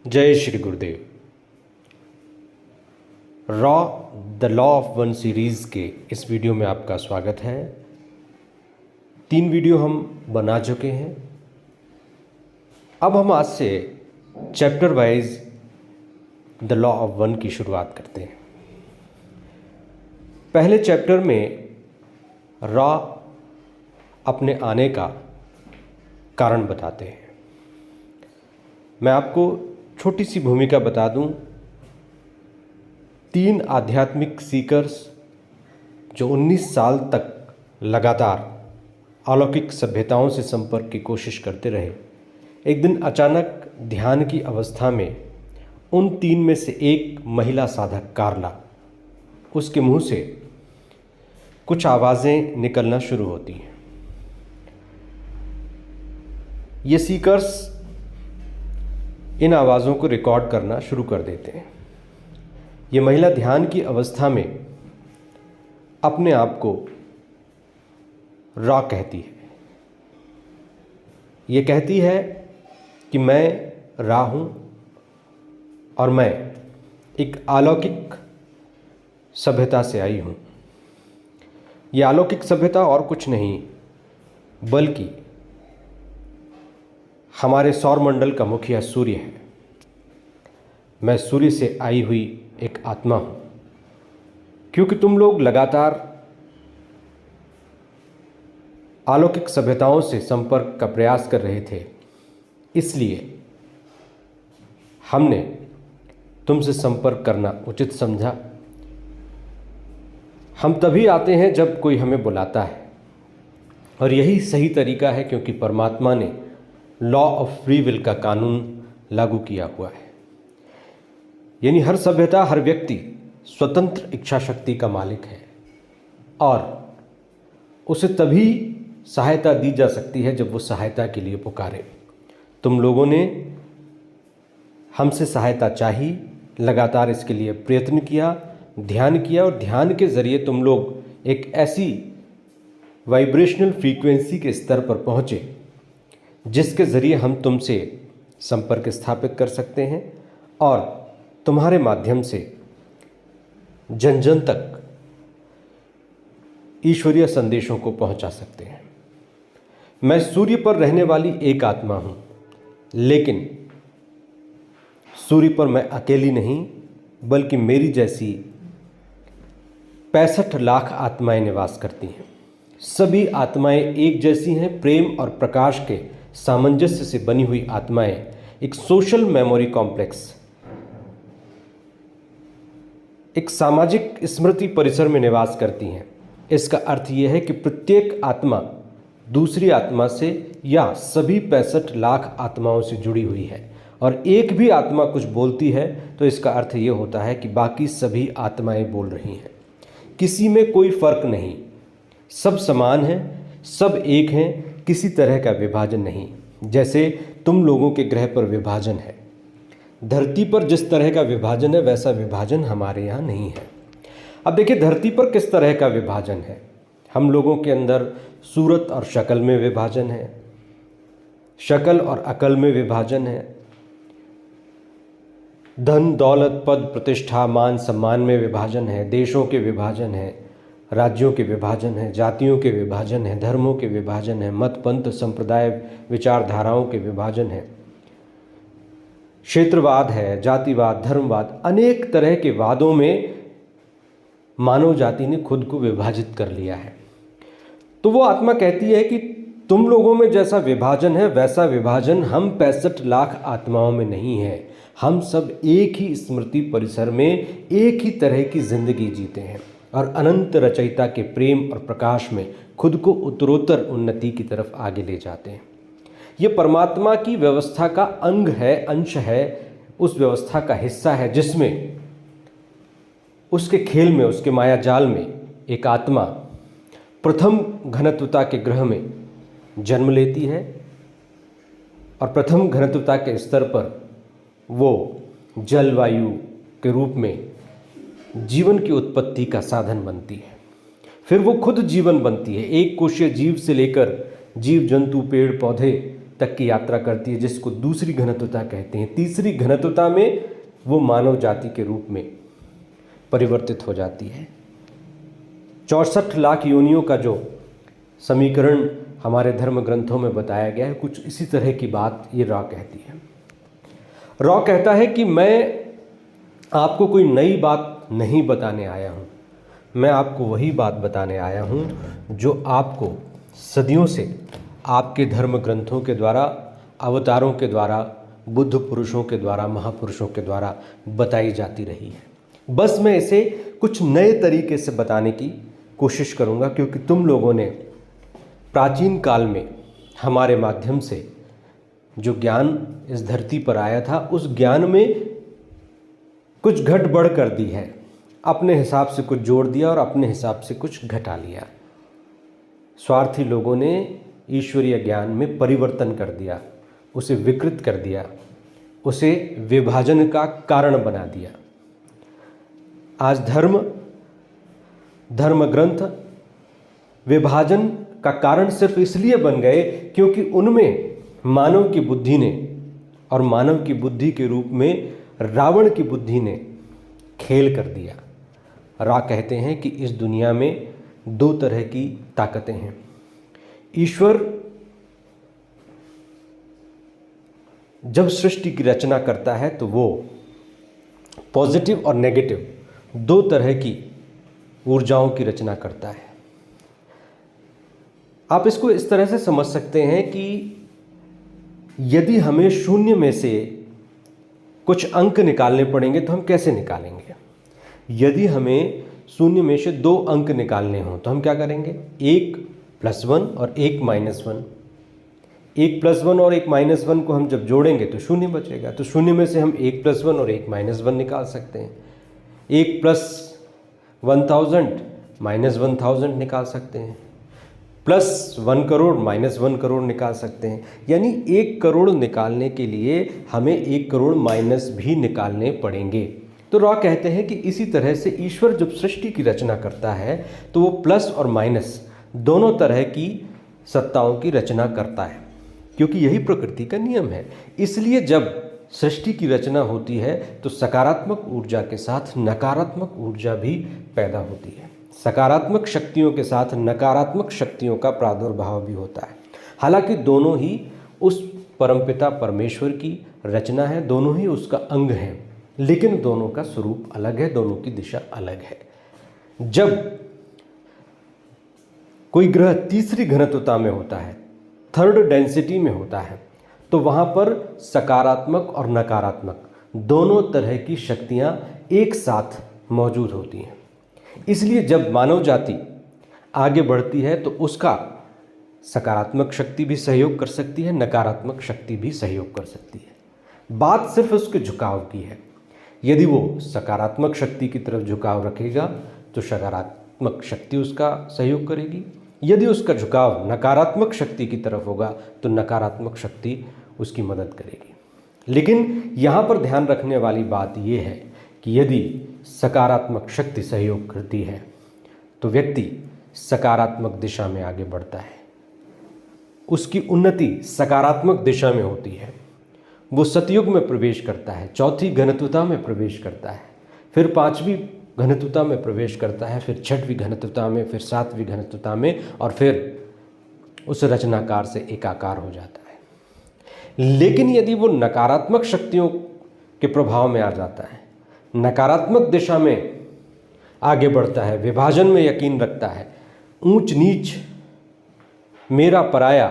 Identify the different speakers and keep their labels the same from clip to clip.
Speaker 1: जय Shri Gurudev. Raw the law of one series के इस वीडियो में आपका स्वागत है। 3 वीडियो हम बना चुके हैं। अब हम आज से chapter wise the law of one की शुरुआत करते हैं। पहले चैप्टर में रॉ अपने आने का कारण बताते हैं। मैं आपको छोटी सी भूमिका बता दूं। 3 आध्यात्मिक सीकर्स जो 19 साल तक लगातार अलौकिक सभ्यताओं से संपर्क की कोशिश करते रहे, एक दिन अचानक ध्यान की अवस्था में उन 3 में से एक महिला साधक कार्ला, उसके मुंह से कुछ आवाज़ें निकलना शुरू होती हैं। ये सीकर्स इन आवाज़ों को रिकॉर्ड करना शुरू कर देते हैं। ये महिला ध्यान की अवस्था में अपने आप को रॉ कहती है। ये कहती है कि मैं रॉ हूँ और मैं एक अलौकिक सभ्यता से आई हूँ। ये अलौकिक सभ्यता और कुछ नहीं बल्कि हमारे सौरमंडल का मुखिया सूर्य है। मैं सूर्य से आई हुई एक आत्मा हूँ। क्योंकि तुम लोग लगातार अलौकिक सभ्यताओं से संपर्क का प्रयास कर रहे थे, इसलिए हमने तुमसे संपर्क करना उचित समझा। हम तभी आते हैं जब कोई हमें बुलाता है, और यही सही तरीका है, क्योंकि परमात्मा ने लॉ ऑफ फ्री विल का कानून लागू किया हुआ है। यानी हर सभ्यता, हर व्यक्ति स्वतंत्र इच्छा शक्ति का मालिक है और उसे तभी सहायता दी जा सकती है जब वो सहायता के लिए पुकारे। तुम लोगों ने हमसे सहायता चाही, लगातार इसके लिए प्रयत्न किया, ध्यान किया, और ध्यान के ज़रिए तुम लोग एक ऐसी वाइब्रेशनल फ्रीक्वेंसी के स्तर पर पहुँचे जिसके ज़रिए हम तुमसे संपर्क स्थापित कर सकते हैं और तुम्हारे माध्यम से जन जन तक ईश्वरीय संदेशों को पहुंचा सकते हैं। मैं सूर्य पर रहने वाली एक आत्मा हूं, लेकिन सूर्य पर मैं अकेली नहीं बल्कि मेरी जैसी 65 लाख आत्माएं निवास करती हैं। सभी आत्माएं एक जैसी हैं। प्रेम और प्रकाश के सामंजस्य से बनी हुई आत्माएं एक सोशल मेमोरी कॉम्प्लेक्स, एक सामाजिक स्मृति परिसर में निवास करती हैं। इसका अर्थ यह है कि प्रत्येक आत्मा दूसरी आत्मा से या सभी 65 लाख आत्माओं से जुड़ी हुई है, और एक भी आत्मा कुछ बोलती है तो इसका अर्थ ये होता है कि बाकी सभी आत्माएं बोल रही हैं। किसी में कोई फर्क नहीं, सब समान हैं, सब एक हैं, किसी तरह का विभाजन नहीं। जैसे तुम लोगों के ग्रह पर विभाजन है, धरती पर जिस तरह का विभाजन है वैसा विभाजन हमारे यहाँ नहीं है। अब देखिए, धरती पर किस तरह का विभाजन है। हम लोगों के अंदर सूरत और शक्ल में विभाजन है, शक्ल और अकल में विभाजन है, धन दौलत पद प्रतिष्ठा मान सम्मान में विभाजन है, देशों के विभाजन है, राज्यों के विभाजन है, जातियों के विभाजन है, धर्मों के विभाजन है, मत पंथ संप्रदाय विचारधाराओं के विभाजन है, क्षेत्रवाद है, जातिवाद, धर्मवाद, अनेक तरह के वादों में मानव जाति ने खुद को विभाजित कर लिया है। तो वो आत्मा कहती है कि तुम लोगों में जैसा विभाजन है वैसा विभाजन हम 65 लाख आत्माओं में नहीं है। हम सब एक ही स्मृति परिसर में एक ही तरह की जिंदगी जीते हैं और अनंत रचयिता के प्रेम और प्रकाश में खुद को उत्तरोत्तर उन्नति की तरफ आगे ले जाते हैं। ये परमात्मा की व्यवस्था का अंग है, अंश है, उस व्यवस्था का हिस्सा है जिसमें उसके खेल में, उसके माया जाल में एक आत्मा प्रथम घनत्वता के ग्रह में जन्म लेती है और प्रथम घनत्वता के स्तर पर वो जलवायु के रूप में जीवन की उत्पत्ति का साधन बनती है। फिर वो खुद जीवन बनती है। एक कोशीय जीव से लेकर जीव जंतु, पेड़ पौधे, तक की यात्रा करती है, जिसको दूसरी घनत्वता कहते हैं। तीसरी घनत्वता में वो मानव जाति के रूप में परिवर्तित हो जाती है। 64 लाख योनियों का जो समीकरण हमारे धर्म ग्रंथों में बताया गया है, कुछ इसी तरह की बात ये रॉ कहती है। रॉ कहता है कि मैं आपको कोई नई बात नहीं बताने आया हूँ, मैं आपको वही बात बताने आया हूँ जो आपको सदियों से आपके धर्म ग्रंथों के द्वारा, अवतारों के द्वारा, बुद्ध पुरुषों के द्वारा, महापुरुषों के द्वारा बताई जाती रही है। बस मैं इसे कुछ नए तरीके से बताने की कोशिश करूँगा, क्योंकि तुम लोगों ने प्राचीन काल में हमारे माध्यम से जो ज्ञान इस धरती पर आया था, उस ज्ञान में कुछ घट बढ़ कर दी है। अपने हिसाब से कुछ जोड़ दिया और अपने हिसाब से कुछ घटा लिया। स्वार्थी लोगों ने ईश्वरीय ज्ञान में परिवर्तन कर दिया, उसे विकृत कर दिया, उसे विभाजन का कारण बना दिया। आज धर्म ग्रंथ विभाजन का कारण सिर्फ इसलिए बन गए क्योंकि उनमें मानव की बुद्धि ने और मानव की बुद्धि के रूप में रावण की बुद्धि ने खेल कर दिया। रा कहते हैं कि इस दुनिया में दो तरह की ताकतें हैं। ईश्वर जब सृष्टि की रचना करता है तो वो पॉजिटिव और नेगेटिव दो तरह की ऊर्जाओं की रचना करता है। आप इसको इस तरह से समझ सकते हैं कि यदि हमें शून्य में से कुछ अंक निकालने पड़ेंगे तो हम कैसे निकालेंगे। यदि हमें शून्य में से 2 अंक निकालने हों तो हम क्या करेंगे, 1 + 1 और 1 - 1। 1 + 1 और 1 - 1 को हम जब जोड़ेंगे तो शून्य बचेगा। तो शून्य में से हम 1 + 1 और 1 - 1 निकाल सकते हैं। 1 + 1000 - 1000 निकाल सकते हैं। +1 करोड़ - 1 करोड़ निकाल सकते हैं। यानी 1 करोड़ निकालने के लिए हमें 1 करोड़ माइनस भी निकालने पड़ेंगे। तो रॉ कहते हैं कि इसी तरह से ईश्वर जब सृष्टि की रचना करता है तो वो प्लस और माइनस दोनों तरह की सत्ताओं की रचना करता है, क्योंकि यही प्रकृति का नियम है। इसलिए जब सृष्टि की रचना होती है तो सकारात्मक ऊर्जा के साथ नकारात्मक ऊर्जा भी पैदा होती है। सकारात्मक शक्तियों के साथ नकारात्मक शक्तियों का प्रादुर्भाव भी होता है। हालांकि दोनों ही उस परमपिता परमेश्वर की रचना है, दोनों ही उसका अंग हैं, लेकिन दोनों का स्वरूप अलग है, दोनों की दिशा अलग है। जब कोई ग्रह तीसरी घनत्वता में होता है, 3rd डेंसिटी में होता है, तो वहाँ पर सकारात्मक और नकारात्मक दोनों तरह की शक्तियाँ एक साथ मौजूद होती हैं। इसलिए जब मानव जाति आगे बढ़ती है तो उसका सकारात्मक शक्ति भी सहयोग कर सकती है, नकारात्मक शक्ति भी सहयोग कर सकती है। बात सिर्फ उसके झुकाव की है। यदि वो सकारात्मक शक्ति की तरफ झुकाव रखेगा तो सकारात्मक शक्ति उसका सहयोग करेगी। यदि उसका झुकाव नकारात्मक शक्ति की तरफ होगा तो नकारात्मक शक्ति उसकी मदद करेगी। लेकिन यहाँ पर ध्यान रखने वाली बात यह है कि यदि सकारात्मक शक्ति सहयोग करती है तो व्यक्ति सकारात्मक दिशा में आगे बढ़ता है, उसकी उन्नति सकारात्मक दिशा में होती है। वो सतयुग में प्रवेश करता है, 4थी घनत्वता में प्रवेश करता है, फिर 5वीं घनत्वता में प्रवेश करता है, फिर 6वीं घनत्वता में, फिर 7वीं घनत्वता में, और फिर उस रचनाकार से एकाकार हो जाता है। लेकिन यदि वो नकारात्मक शक्तियों के प्रभाव में आ जाता है, नकारात्मक दिशा में आगे बढ़ता है, विभाजन में यकीन रखता है, ऊंच नीच, मेरा पराया,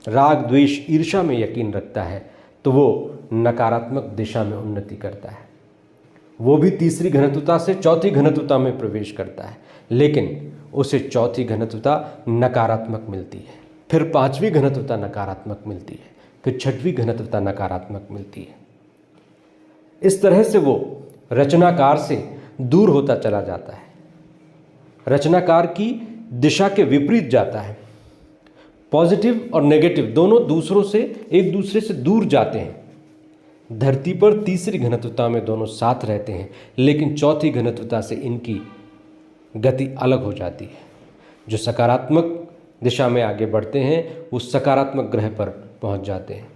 Speaker 1: राग द्वेष ईर्ष्या में यकीन रखता है, तो वो नकारात्मक दिशा में उन्नति करता है। वो भी तीसरी घनत्वता से 4थी घनत्वता में प्रवेश करता है, लेकिन उसे 4थी घनत्वता नकारात्मक मिलती है, फिर 5वीं घनत्वता नकारात्मक मिलती है, फिर 6वीं घनत्वता नकारात्मक मिलती है। इस तरह से वो रचनाकार से दूर होता चला जाता है, रचनाकार की दिशा के विपरीत जाता है। पॉजिटिव और नेगेटिव दोनों एक दूसरे से दूर जाते हैं। धरती पर तीसरी घनत्वता में दोनों साथ रहते हैं, लेकिन 4थी घनत्वता से इनकी गति अलग हो जाती है। जो सकारात्मक दिशा में आगे बढ़ते हैं वो सकारात्मक ग्रह पर पहुंच जाते हैं,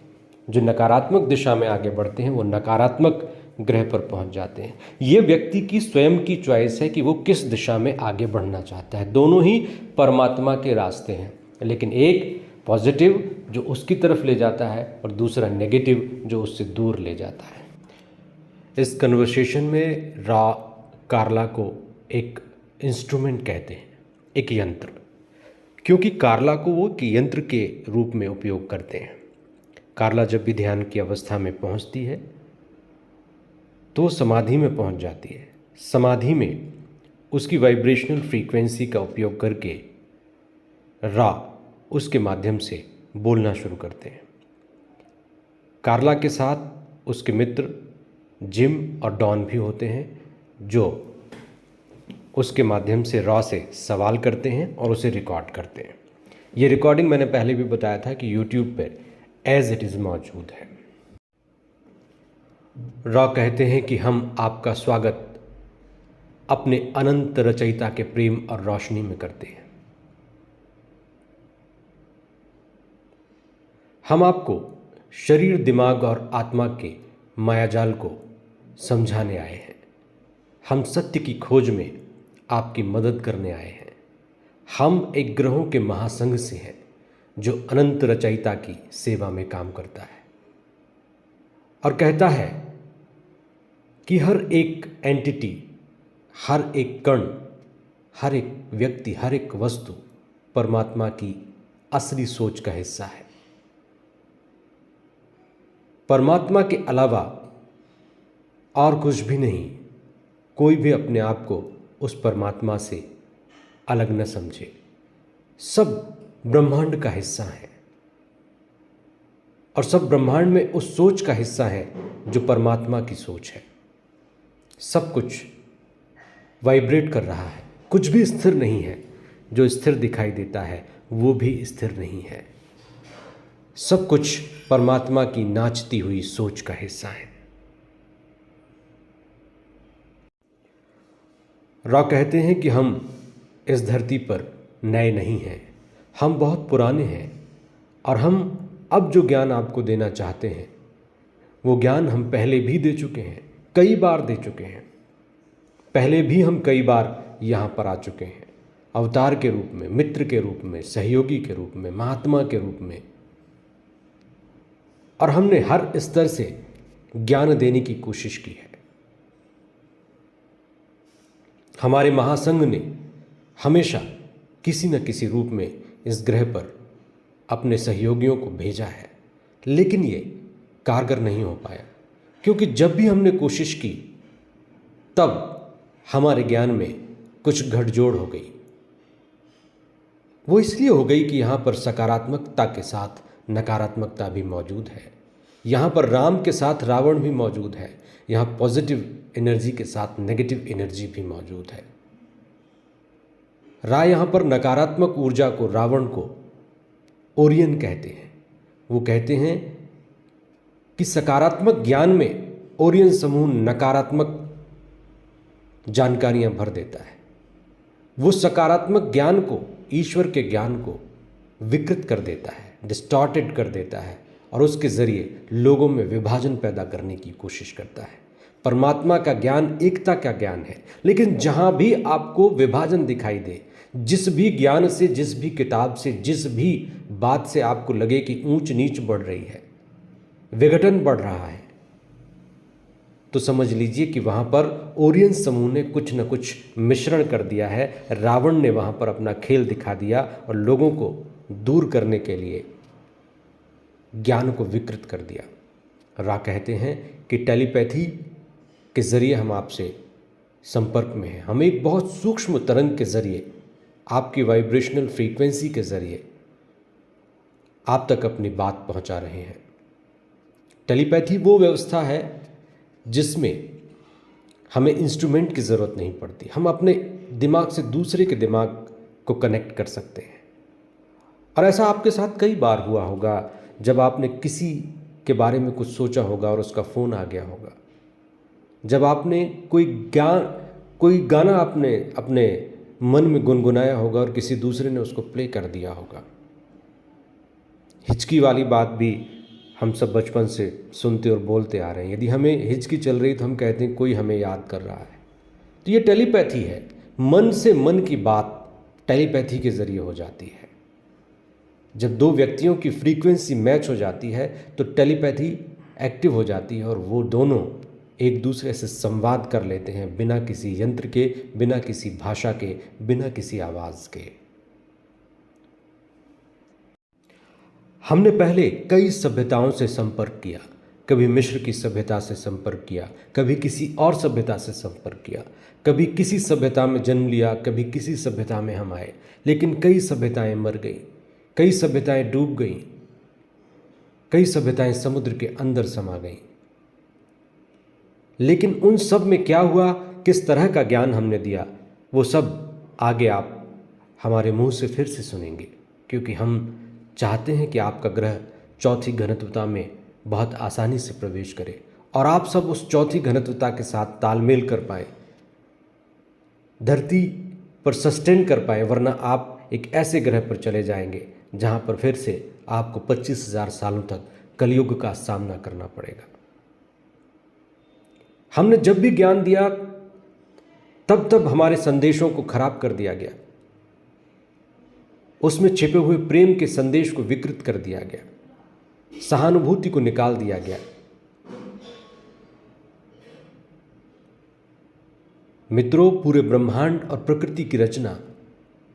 Speaker 1: जो नकारात्मक दिशा में आगे बढ़ते हैं वो नकारात्मक ग्रह पर पहुंच जाते हैं। ये व्यक्ति की स्वयं की चॉइस है कि वो किस दिशा में आगे बढ़ना चाहता है। दोनों ही परमात्मा के रास्ते हैं, लेकिन एक पॉजिटिव जो उसकी तरफ ले जाता है और दूसरा नेगेटिव जो उससे दूर ले जाता है। इस कन्वर्सेशन में रा कार्ला को एक इंस्ट्रूमेंट कहते हैं, एक यंत्र, क्योंकि कार्ला को वो एक यंत्र के रूप में उपयोग करते हैं। कार्ला जब भी ध्यान की अवस्था में पहुंचती है तो समाधि में पहुंच जाती है। समाधि में उसकी वाइब्रेशनल फ्रीक्वेंसी का उपयोग करके रा उसके माध्यम से बोलना शुरू करते हैं। कार्ला के साथ उसके मित्र जिम और डॉन भी होते हैं, जो उसके माध्यम से रॉ से सवाल करते हैं और उसे रिकॉर्ड करते हैं। ये रिकॉर्डिंग मैंने पहले भी बताया था कि यूट्यूब पर एज इट इज़ मौजूद है। रॉ कहते हैं कि हम आपका स्वागत अपने अनंत रचयिता के प्रेम और रोशनी में करते हैं। हम आपको शरीर, दिमाग और आत्मा के मायाजाल को समझाने आए हैं। हम सत्य की खोज में आपकी मदद करने आए हैं। हम एक ग्रहों के महासंघ से हैं जो अनंत रचयिता की सेवा में काम करता है और कहता है कि हर एक एंटिटी, हर एक कण, हर एक व्यक्ति, हर एक वस्तु परमात्मा की असली सोच का हिस्सा है। परमात्मा के अलावा और कुछ भी नहीं। कोई भी अपने आप को उस परमात्मा से अलग न समझे। सब ब्रह्मांड का हिस्सा है और सब ब्रह्मांड में उस सोच का हिस्सा है जो परमात्मा की सोच है। सब कुछ वाइब्रेट कर रहा है, कुछ भी स्थिर नहीं है। जो स्थिर दिखाई देता है वो भी स्थिर नहीं है। सब कुछ परमात्मा की नाचती हुई सोच का हिस्सा है। रॉ कहते हैं कि हम इस धरती पर नए नहीं हैं, हम बहुत पुराने हैं और हम अब जो ज्ञान आपको देना चाहते हैं वो ज्ञान हम पहले भी दे चुके हैं, कई बार दे चुके हैं। पहले भी हम कई बार यहाँ पर आ चुके हैं, अवतार के रूप में, मित्र के रूप में, सहयोगी के रूप में, महात्मा के रूप में, और हमने हर स्तर से ज्ञान देने की कोशिश की है। हमारे महासंघ ने हमेशा किसी न किसी रूप में इस ग्रह पर अपने सहयोगियों को भेजा है, लेकिन ये कारगर नहीं हो पाया, क्योंकि जब भी हमने कोशिश की तब हमारे ज्ञान में कुछ गठजोड़ हो गई। वो इसलिए हो गई कि यहाँ पर सकारात्मकता के साथ नकारात्मकता भी मौजूद है। यहाँ पर राम के साथ रावण भी मौजूद है। यहाँ पॉजिटिव एनर्जी के साथ नेगेटिव एनर्जी भी मौजूद है। रा यहाँ पर नकारात्मक ऊर्जा को, रावण को ओरियन कहते हैं। वो कहते हैं कि सकारात्मक ज्ञान में ओरियन समूह नकारात्मक जानकारियां भर देता है। वो सकारात्मक ज्ञान को, ईश्वर के ज्ञान को विकृत कर देता है, डिस्टॉर्टेड कर देता है और उसके ज़रिए लोगों में विभाजन पैदा करने की कोशिश करता है। परमात्मा का ज्ञान एकता का ज्ञान है, लेकिन जहाँ भी आपको विभाजन दिखाई दे, जिस भी ज्ञान से, जिस भी किताब से, जिस भी बात से आपको लगे कि ऊंच नीच बढ़ रही है, विघटन बढ़ रहा है, तो समझ लीजिए कि वहाँ पर ओरियन समूह ने कुछ न कुछ मिश्रण कर दिया है। रावण ने वहाँ पर अपना खेल दिखा दिया और लोगों को दूर करने के लिए ज्ञान को विकृत कर दिया। रा कहते हैं कि टेलीपैथी के ज़रिए हम आपसे संपर्क में हैं। हम एक बहुत सूक्ष्म तरंग के ज़रिए, आपकी वाइब्रेशनल फ्रीक्वेंसी के ज़रिए आप तक अपनी बात पहुंचा रहे हैं। टेलीपैथी वो व्यवस्था है जिसमें हमें इंस्ट्रूमेंट की ज़रूरत नहीं पड़ती। हम अपने दिमाग से दूसरे के दिमाग को कनेक्ट कर सकते हैं। और ऐसा आपके साथ कई बार हुआ होगा जब आपने किसी के बारे में कुछ सोचा होगा और उसका फ़ोन आ गया होगा। जब आपने कोई गाना आपने अपने मन में गुनगुनाया होगा और किसी दूसरे ने उसको प्ले कर दिया होगा। हिचकी वाली बात भी हम सब बचपन से सुनते और बोलते आ रहे हैं। यदि हमें हिचकी चल रही तो हम कहते हैं कोई हमें याद कर रहा है। तो ये टेलीपैथी है। मन से मन की बात टेलीपैथी के जरिए हो जाती है। जब दो व्यक्तियों की फ्रीक्वेंसी मैच हो जाती है तो टेलीपैथी एक्टिव हो जाती है और वो दोनों एक दूसरे से संवाद कर लेते हैं, बिना किसी यंत्र के, बिना किसी भाषा के, बिना किसी आवाज़ के। हमने पहले कई सभ्यताओं से संपर्क किया। कभी मिस्र की सभ्यता से संपर्क किया, कभी किसी और सभ्यता से संपर्क किया, कभी किसी सभ्यता में जन्म लिया, कभी किसी सभ्यता में हम आए। लेकिन कई सभ्यताएं मर गईं, कई सभ्यताएं डूब गईं, कई सभ्यताएं समुद्र के अंदर समा गईं। लेकिन उन सब में क्या हुआ, किस तरह का ज्ञान हमने दिया, वो सब आगे आप हमारे मुंह से फिर से सुनेंगे, क्योंकि हम चाहते हैं कि आपका ग्रह चौथी घनत्वता में बहुत आसानी से प्रवेश करे और आप सब उस चौथी घनत्वता के साथ तालमेल कर पाए, धरती पर सस्टेन कर पाए। वरना आप एक ऐसे ग्रह पर चले जाएंगे जहां पर फिर से आपको 25,000 सालों तक कलयुग का सामना करना पड़ेगा। हमने जब भी ज्ञान दिया तब तब हमारे संदेशों को खराब कर दिया गया, उसमें छिपे हुए प्रेम के संदेश को विकृत कर दिया गया, सहानुभूति को निकाल दिया गया। मित्रों, पूरे ब्रह्मांड और प्रकृति की रचना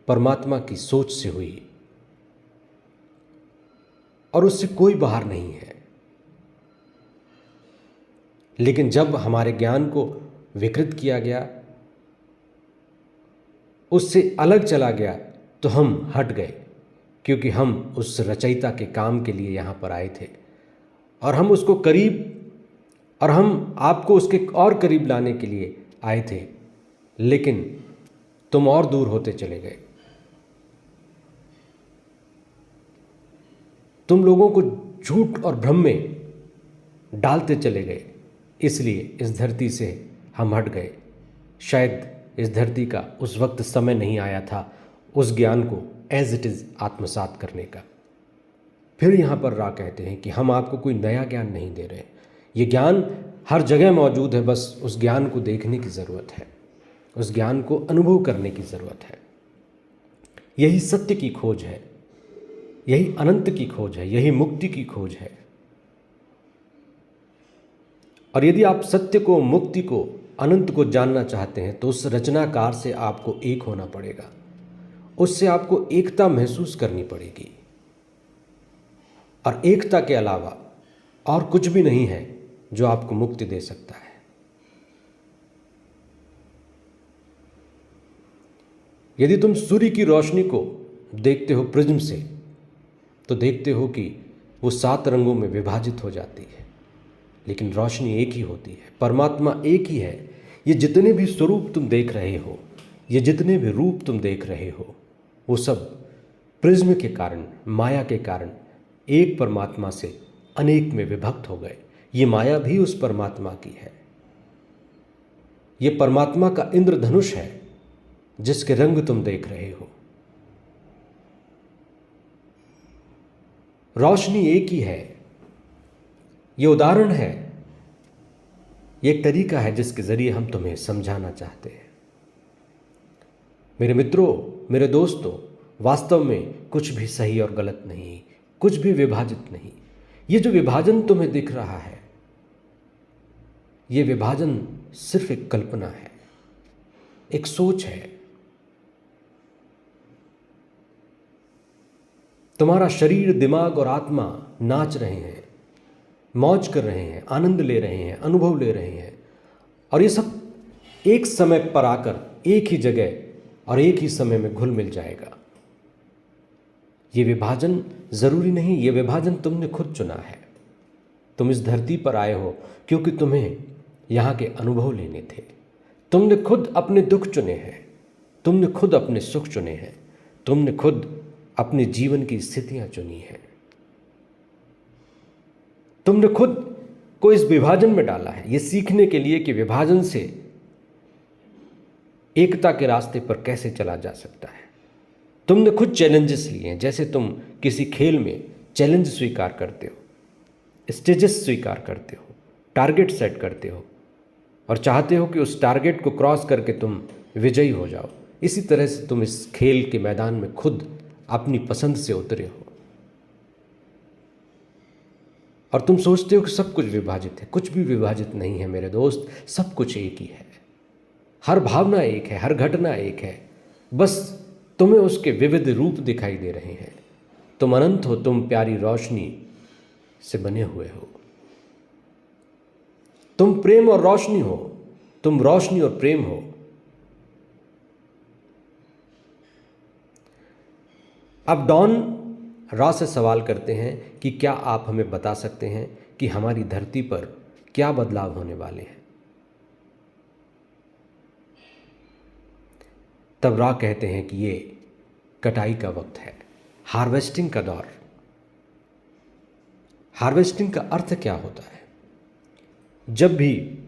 Speaker 1: परमात्मा की सोच से हुई और उससे कोई बाहर नहीं है। लेकिन जब हमारे ज्ञान को विकृत किया गया, उससे अलग चला गया, तो हम हट गए, क्योंकि हम उस रचयिता के काम के लिए यहाँ पर आए थे और हम उसको करीब और हम आपको उसके और करीब लाने के लिए आए थे। लेकिन तुम और दूर होते चले गए। तुम लोगों को झूठ और भ्रम में डालते चले गए, इसलिए इस धरती से हम हट गए। शायद इस धरती का उस वक्त समय नहीं आया था उस ज्ञान को एज इट इज़ आत्मसात करने का। फिर यहाँ पर रा कहते हैं कि हम आपको कोई नया ज्ञान नहीं दे रहे। ये ज्ञान हर जगह मौजूद है, बस उस ज्ञान को देखने की ज़रूरत है, उस ज्ञान को अनुभव करने की ज़रूरत है। यही सत्य की खोज है, यही अनंत की खोज है, यही मुक्ति की खोज है। और यदि आप सत्य को, मुक्ति को, अनंत को जानना चाहते हैं तो उस रचनाकार से आपको एक होना पड़ेगा, उससे आपको एकता महसूस करनी पड़ेगी। और एकता के अलावा और कुछ भी नहीं है जो आपको मुक्ति दे सकता है। यदि तुम सूर्य की रोशनी को देखते हो प्रिज्म से, तो देखते हो कि वो 7 रंगों में विभाजित हो जाती है, लेकिन रोशनी एक ही होती है, परमात्मा एक ही है। ये जितने भी स्वरूप तुम देख रहे हो, ये जितने भी रूप तुम देख रहे हो, वो सब प्रिज्म के कारण, माया के कारण एक परमात्मा से अनेक में विभक्त हो गए। ये माया भी उस परमात्मा की है। ये परमात्मा का इंद्रधनुष है जिसके रंग तुम देख रहे हो। रोशनी एक ही है। ये उदाहरण है, ये एक तरीका है जिसके जरिए हम तुम्हें समझाना चाहते हैं। मेरे मित्रों, मेरे दोस्तों, वास्तव में कुछ भी सही और गलत नहीं, कुछ भी विभाजित नहीं। ये जो विभाजन तुम्हें दिख रहा है, ये विभाजन सिर्फ एक कल्पना है, एक सोच है। तुम्हारा शरीर, दिमाग और आत्मा नाच रहे हैं, मौज कर रहे हैं, आनंद ले रहे हैं, अनुभव ले रहे हैं, और ये सब एक समय पर आकर एक ही जगह और एक ही समय में घुल मिल जाएगा। ये विभाजन जरूरी नहीं, ये विभाजन तुमने खुद चुना है। तुम इस धरती पर आए हो क्योंकि तुम्हें यहाँ के अनुभव लेने थे। तुमने खुद अपने दुख चुने हैं, तुमने खुद अपने सुख चुने हैं, तुमने खुद अपने जीवन की स्थितियां चुनी हैं। तुमने खुद को इस विभाजन में डाला है, ये सीखने के लिए कि विभाजन से एकता के रास्ते पर कैसे चला जा सकता है। तुमने खुद चैलेंजेस लिए हैं, जैसे तुम किसी खेल में चैलेंज स्वीकार करते हो, स्टेजेस स्वीकार करते हो, टारगेट सेट करते हो और चाहते हो कि उस टारगेट को क्रॉस करके तुम विजयी हो जाओ। इसी तरह से तुम इस खेल के मैदान में खुद अपनी पसंद से उतरे हो और तुम सोचते हो कि सब कुछ विभाजित है। कुछ भी विभाजित नहीं है मेरे दोस्त, सब कुछ एक ही है। हर भावना एक है, हर घटना एक है, बस तुम्हें उसके विविध रूप दिखाई दे रहे हैं। तुम अनंत हो, तुम प्यारी रोशनी से बने हुए हो, तुम प्रेम और रोशनी हो, तुम रोशनी और प्रेम हो। अब डॉन रॉ से सवाल करते हैं कि क्या आप हमें बता सकते हैं कि हमारी धरती पर क्या बदलाव होने वाले हैं। तब रॉ कहते हैं कि ये कटाई का वक्त है, हार्वेस्टिंग का दौर। हार्वेस्टिंग का अर्थ क्या होता है? जब भी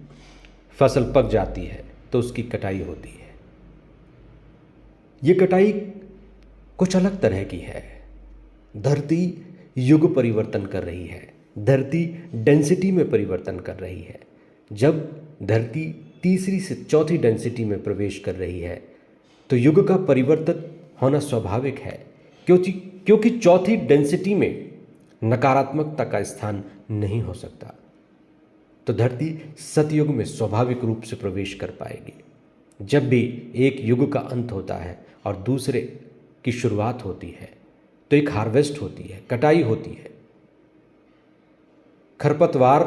Speaker 1: फसल पक जाती है तो उसकी कटाई होती है। ये कटाई कुछ अलग तरह की है। धरती युग परिवर्तन कर रही है, धरती डेंसिटी में परिवर्तन कर रही है। जब धरती तीसरी से चौथी डेंसिटी में प्रवेश कर रही है तो युग का परिवर्तन होना स्वाभाविक है, क्योंकि चौथी डेंसिटी में नकारात्मकता का स्थान नहीं हो सकता। तो धरती सतयुग में स्वाभाविक रूप से प्रवेश कर पाएगी। जब भी एक युग का अंत होता है और दूसरे की शुरुआत होती है तो एक हार्वेस्ट होती है, कटाई होती है। खरपतवार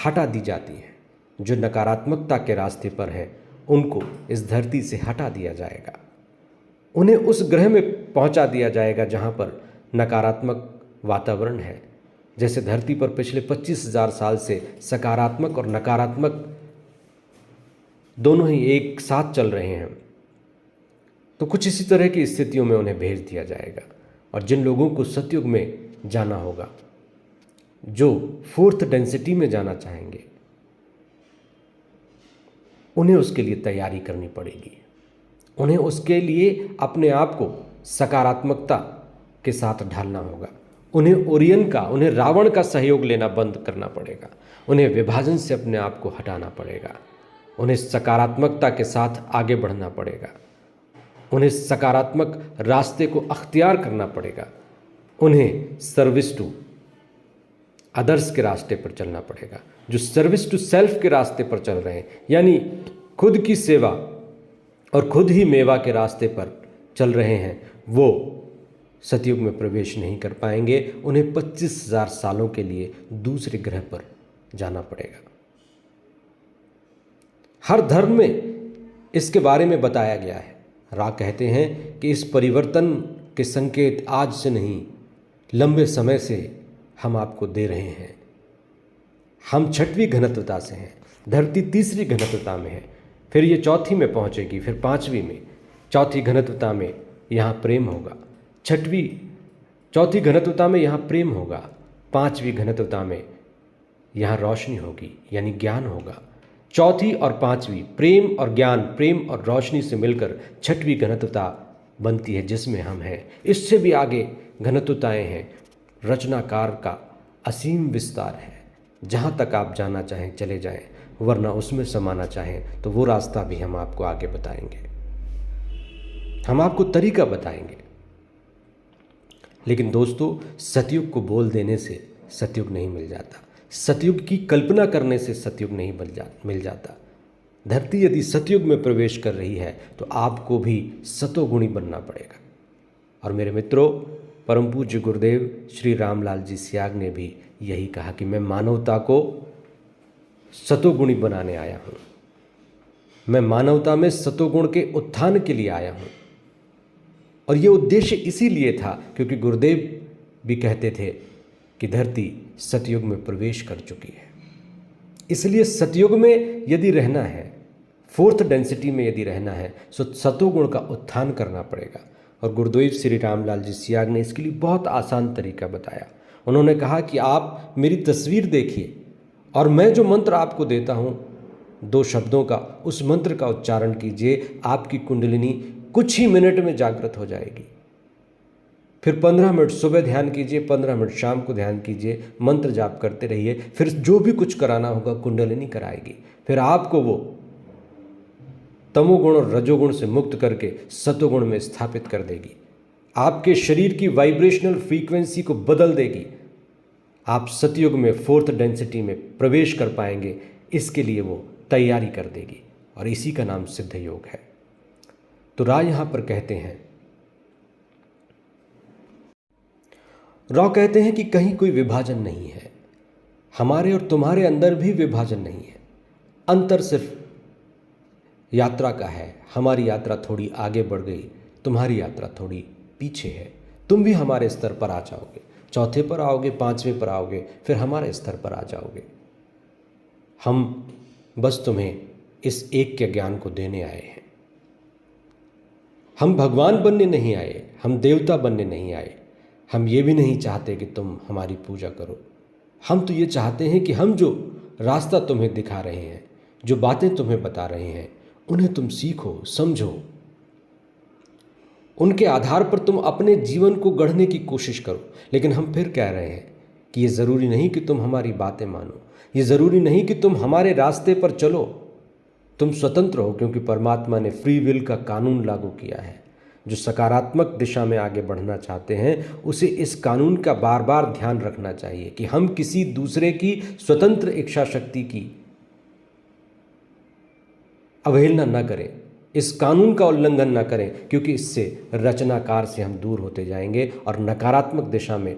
Speaker 1: हटा दी जाती है, जो नकारात्मकता के रास्ते पर है उनको इस धरती से हटा दिया जाएगा। उन्हें उस ग्रह में पहुंचा दिया जाएगा जहां पर नकारात्मक वातावरण है। जैसे धरती पर पिछले 25,000 साल से सकारात्मक और नकारात्मक दोनों ही एक साथ चल रहे हैं, तो कुछ इसी तरह की स्थितियों में उन्हें भेज दिया जाएगा। और जिन लोगों को सतयुग में जाना होगा, जो 4th डेंसिटी में जाना चाहेंगे, उन्हें उसके लिए तैयारी करनी पड़ेगी। उन्हें उसके लिए अपने आप को सकारात्मकता के साथ ढालना होगा। उन्हें ओरियन का, उन्हें रावण का सहयोग लेना बंद करना पड़ेगा। उन्हें विभाजन से अपने आप को हटाना पड़ेगा। उन्हें सकारात्मकता के साथ आगे बढ़ना पड़ेगा। उन्हें सकारात्मक रास्ते को अख्तियार करना पड़ेगा। उन्हें सर्विस टू अदर्स के रास्ते पर चलना पड़ेगा। जो सर्विस टू सेल्फ के रास्ते पर चल रहे हैं, यानी खुद की सेवा और खुद ही मेवा के रास्ते पर चल रहे हैं, वो सतयुग में प्रवेश नहीं कर पाएंगे। उन्हें 25,000 सालों के लिए दूसरे ग्रह पर जाना पड़ेगा। हर धर्म में इसके बारे में बताया गया है। रा कहते हैं कि इस परिवर्तन के संकेत आज से नहीं, लंबे समय से हम आपको दे रहे हैं। हम 6वीं घनत्वता से हैं, धरती तीसरी घनत्वता में है, फिर ये चौथी में पहुंचेगी, फिर 5वीं में। चौथी घनत्वता में यहाँ प्रेम होगा, चौथी घनत्वता में यहाँ प्रेम होगा, 5वीं घनत्वता में यहाँ रोशनी होगी, यानी ज्ञान होगा। चौथी और 5वीं प्रेम और ज्ञान, प्रेम और रोशनी से मिलकर 6वीं घनत्वता बनती है, जिसमें हम हैं। इससे भी आगे घनत्वताएं हैं। रचनाकार का असीम विस्तार है। जहाँ तक आप जाना चाहें चले जाएं, वरना उसमें समाना चाहें तो वो रास्ता भी हम आपको आगे बताएंगे। हम आपको तरीका बताएंगे। लेकिन दोस्तों, सतयुग को बोल देने से सतयुग नहीं मिल जाता। सतयुग की कल्पना करने से सतयुग नहीं मिल जाता। धरती यदि सतयुग में प्रवेश कर रही है तो आपको भी सतोगुणी बनना पड़ेगा। और मेरे मित्रों, परम पूज्य गुरुदेव श्री रामलाल जी सियाग ने भी यही कहा कि मैं मानवता को सतोगुणी बनाने आया हूँ। मैं मानवता में सतोगुण के उत्थान के लिए आया हूँ। और ये उद्देश्य इसीलिए था क्योंकि गुरुदेव भी कहते थे कि धरती सतयुग में प्रवेश कर चुकी है। इसलिए सतयुग में यदि रहना है, 4th डेंसिटी में यदि रहना है, तो सतोगुण का उत्थान करना पड़ेगा। और गुरुदेव श्री रामलाल जी सियाग ने इसके लिए बहुत आसान तरीका बताया। उन्होंने कहा कि आप मेरी तस्वीर देखिए और मैं जो मंत्र आपको देता हूँ 2 शब्दों का, उस मंत्र का उच्चारण कीजिए, आपकी कुंडलिनी कुछ ही मिनट में जागृत हो जाएगी। फिर 15 मिनट सुबह ध्यान कीजिए, 15 मिनट शाम को ध्यान कीजिए, मंत्र जाप करते रहिए। फिर जो भी कुछ कराना होगा कुंडलिनी कराएगी। फिर आपको वो तमोगुण और रजोगुण से मुक्त करके सतोगुण में स्थापित कर देगी। आपके शरीर की वाइब्रेशनल फ्रीक्वेंसी को बदल देगी। आप सतयुग में 4th डेंसिटी में प्रवेश कर पाएंगे। इसके लिए वो तैयारी कर देगी और इसी का नाम सिद्ध योग है। तो राय यहां पर कहते हैं कि कहीं कोई विभाजन नहीं है, हमारे और तुम्हारे अंदर भी विभाजन नहीं है। अंतर सिर्फ यात्रा का है। हमारी यात्रा थोड़ी आगे बढ़ गई, तुम्हारी यात्रा थोड़ी पीछे है। तुम भी हमारे स्तर पर आ जाओगे, 4थे पर आओगे, 5वें पर आओगे, फिर हमारे स्तर पर आ जाओगे। हम बस तुम्हें इस एक के ज्ञान को देने आए हैं। हम भगवान बनने नहीं आए, हम देवता बनने नहीं आए। हम ये भी नहीं चाहते कि तुम हमारी पूजा करो। हम तो ये चाहते हैं कि हम जो रास्ता तुम्हें दिखा रहे हैं, जो बातें तुम्हें बता रहे हैं, उन्हें तुम सीखो, समझो, उनके आधार पर तुम अपने जीवन को गढ़ने की कोशिश करो। लेकिन हम फिर कह रहे हैं कि ये ज़रूरी नहीं कि तुम हमारी बातें मानो, ये ज़रूरी नहीं कि तुम हमारे रास्ते पर चलो। तुम स्वतंत्र हो, क्योंकि परमात्मा ने फ्री विल का कानून लागू किया है। जो सकारात्मक दिशा में आगे बढ़ना चाहते हैं उसे इस कानून का बार बार ध्यान रखना चाहिए कि हम किसी दूसरे की स्वतंत्र इच्छा शक्ति की अवहेलना न करें, इस कानून का उल्लंघन न करें, क्योंकि इससे रचनाकार से हम दूर होते जाएंगे और नकारात्मक दिशा में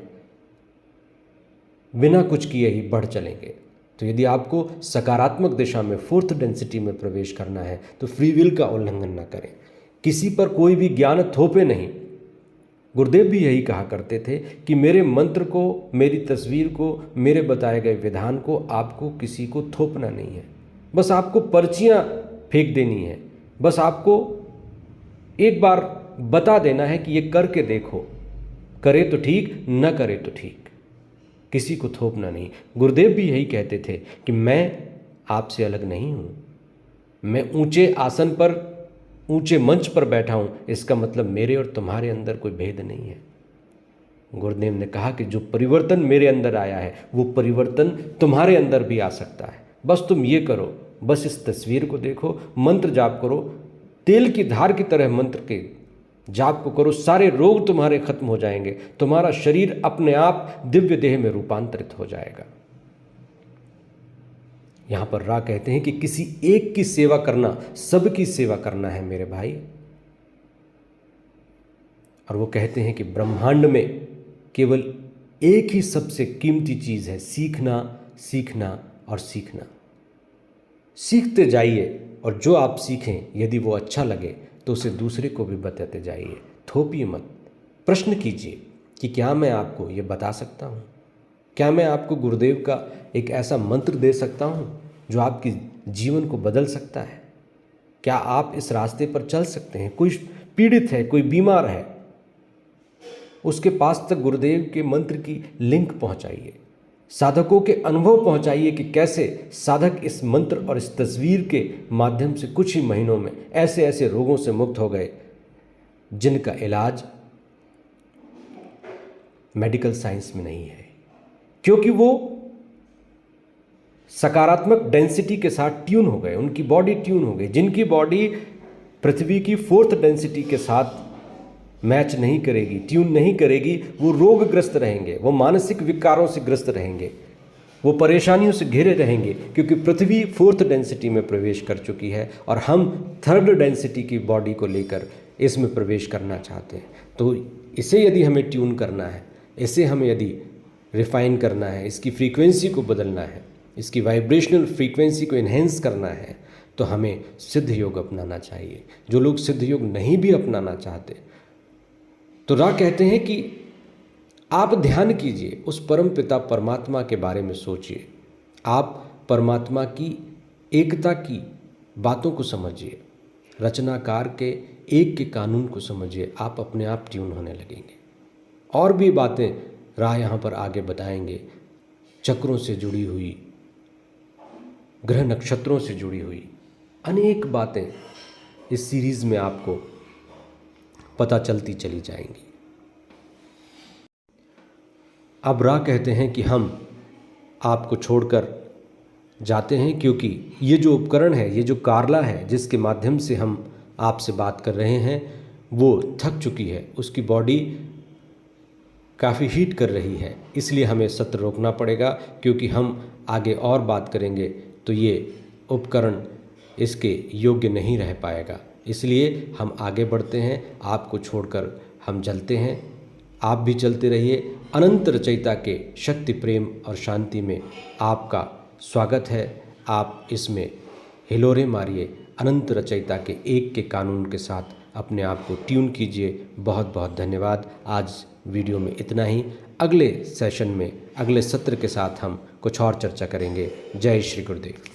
Speaker 1: बिना कुछ किए ही बढ़ चलेंगे। तो यदि आपको सकारात्मक दिशा में 4th डेंसिटी में प्रवेश करना है तो फ्री विल का उल्लंघन न करें, किसी पर कोई भी ज्ञान थोपे नहीं। गुरुदेव भी यही कहा करते थे कि मेरे मंत्र को, मेरी तस्वीर को, मेरे बताए गए विधान को आपको किसी को थोपना नहीं है। बस आपको पर्चियां फेंक देनी है, बस आपको एक बार बता देना है कि ये करके देखो, करे तो ठीक, न करे तो ठीक, किसी को थोपना नहीं। गुरुदेव भी यही कहते थे कि मैं आपसे अलग नहीं हूँ, मैं ऊंचे आसन पर, ऊंचे मंच पर बैठा हूँ, इसका मतलब मेरे और तुम्हारे अंदर कोई भेद नहीं है। गुरुदेव ने कहा कि जो परिवर्तन मेरे अंदर आया है वो परिवर्तन तुम्हारे अंदर भी आ सकता है। बस तुम ये करो, बस इस तस्वीर को देखो, मंत्र जाप करो, तेल की धार की तरह मंत्र के जाप को करो, सारे रोग तुम्हारे खत्म हो जाएंगे, तुम्हारा शरीर अपने आप दिव्य देह में रूपांतरित हो जाएगा। यहां पर रा कहते हैं कि किसी एक की सेवा करना सबकी सेवा करना है मेरे भाई। और वो कहते हैं कि ब्रह्मांड में केवल एक ही सबसे कीमती चीज है, सीखना, सीखना और सीखना। सीखते जाइए और जो आप सीखें यदि वो अच्छा लगे तो उसे दूसरे को भी बताते जाइए, थोपिए मत। प्रश्न कीजिए कि क्या मैं आपको ये बता सकता हूँ, क्या मैं आपको गुरुदेव का एक ऐसा मंत्र दे सकता हूँ जो आपके जीवन को बदल सकता है? क्या आप इस रास्ते पर चल सकते हैं? कोई पीड़ित है, कोई बीमार है, उसके पास तक गुरुदेव के मंत्र की लिंक पहुंचाइए, साधकों के अनुभव पहुंचाइए कि कैसे साधक इस मंत्र और इस तस्वीर के माध्यम से कुछ ही महीनों में ऐसे ऐसे रोगों से मुक्त हो गए जिनका इलाज मेडिकल साइंस में नहीं है, क्योंकि वो सकारात्मक डेंसिटी के साथ ट्यून हो गए, उनकी बॉडी ट्यून हो गई। जिनकी बॉडी पृथ्वी की 4th डेंसिटी के साथ मैच नहीं करेगी, ट्यून नहीं करेगी, वो रोगग्रस्त रहेंगे, वो मानसिक विकारों से ग्रस्त रहेंगे, वो परेशानियों से घिरे रहेंगे, क्योंकि पृथ्वी 4th डेंसिटी में प्रवेश कर चुकी है और हम 3rd डेंसिटी की बॉडी को लेकर इसमें प्रवेश करना चाहते हैं। तो इसे यदि हमें ट्यून करना है, इसे हमें यदि रिफाइन करना है, इसकी फ्रीक्वेंसी को बदलना है, इसकी वाइब्रेशनल फ्रीक्वेंसी को इन्हेंस करना है, तो हमें सिद्ध योग अपनाना चाहिए। जो लोग सिद्ध योग नहीं भी अपनाना चाहते तो रा कहते हैं कि आप ध्यान कीजिए, उस परम पिता परमात्मा के बारे में सोचिए, आप परमात्मा की एकता की बातों को समझिए, रचनाकार के एक के कानून को समझिए, आप अपने आप ट्यून होने लगेंगे। और भी बातें राह यहाँ पर आगे बताएंगे, चक्रों से जुड़ी हुई ग्रह नक्षत्रों से जुड़ी हुई अनेक बातें इस सीरीज़ में आपको पता चलती चली जाएंगी। अब रा कहते हैं कि हम आपको छोड़कर जाते हैं, क्योंकि ये जो उपकरण है, ये जो कार्ला है जिसके माध्यम से हम आपसे बात कर रहे हैं, वो थक चुकी है, उसकी बॉडी काफ़ी हीट कर रही है। इसलिए हमें सत्र रोकना पड़ेगा, क्योंकि हम आगे और बात करेंगे तो ये उपकरण इसके योग्य नहीं रह पाएगा। इसलिए हम आगे बढ़ते हैं, आपको छोड़कर हम चलते हैं। आप भी चलते रहिए। अनंत रचयिता के शक्ति, प्रेम और शांति में आपका स्वागत है। आप इसमें हिलोरे मारिए, अनंत रचयिता के एक के कानून के साथ अपने आप को ट्यून कीजिए। बहुत बहुत धन्यवाद। आज वीडियो में इतना ही। अगले सेशन में, अगले सत्र के साथ हम कुछ और चर्चा करेंगे। जय श्री गुरुदेव।